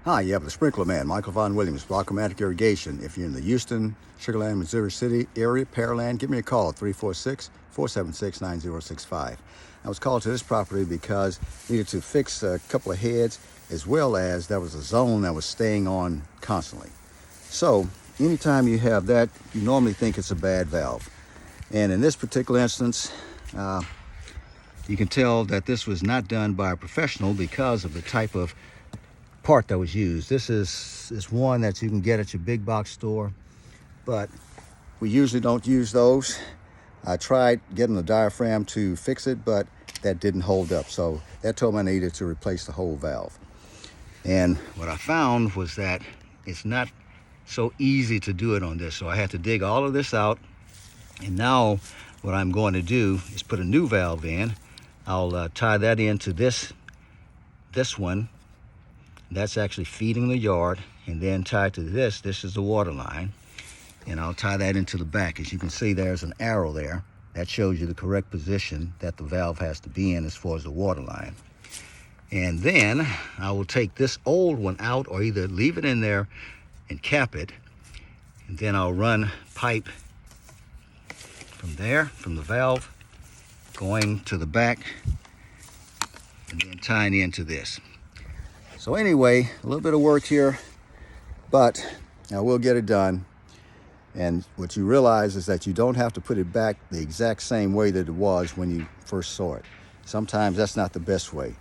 Hi, you have the Sprinkler Man, Michael Von Williams, Block-O-Matic Irrigation. If you're in the Houston, Sugar Land, Missouri City area, Pearland, give me a call, 346-476-9065. I was called to this property because I needed to fix a couple of heads, as well as there was a zone that was staying on constantly. So, anytime you have that, you normally think it's a bad valve. And in this particular instance, you can tell that this was not done by a professional because of the type of part that was used. This is one that you can get at your big box store, but we usually don't use those. I tried getting the diaphragm to fix it, but that didn't hold up, so that told me I needed to replace the whole valve. And what I found was that it's not so easy to do it on this, so I had to dig all of this out. And now what I'm going to do is put a new valve in. I'll tie that into this one. That's actually feeding the yard, and then tied to this is the water line, and I'll tie that into the back. As you can see, there's an arrow there that shows you the correct position that the valve has to be in as far as the water line. And then I will take this old one out, or either leave it in there and cap it, and then I'll run pipe from there, from the valve, going to the back, and then tying into this. So anyway, a little bit of work here, but I will get it done. And what you realize is that you don't have to put it back the exact same way that it was when you first saw it. Sometimes that's not the best way.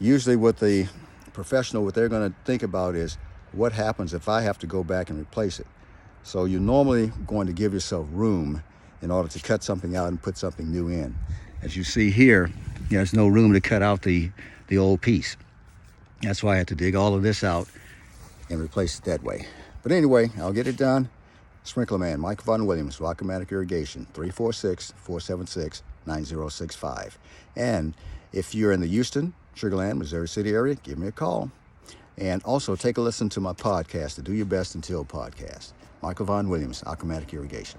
Usually with the professional, what they're going to think about is, what happens if I have to go back and replace it? So you're normally going to give yourself room in order to cut something out and put something new in. As you see here, there's no room to cut out the old piece. That's why I had to dig all of this out and replace it that way. But anyway, I'll get it done. Sprinkler Man, Michael Von Williams, Block-O-Matic Irrigation, 346-476-9065. And if you're in the Houston, Sugar Land, Missouri City area, give me a call. And also take a listen to my podcast, the Do Your Best Until podcast. Michael Von Williams, Block-O-Matic Irrigation.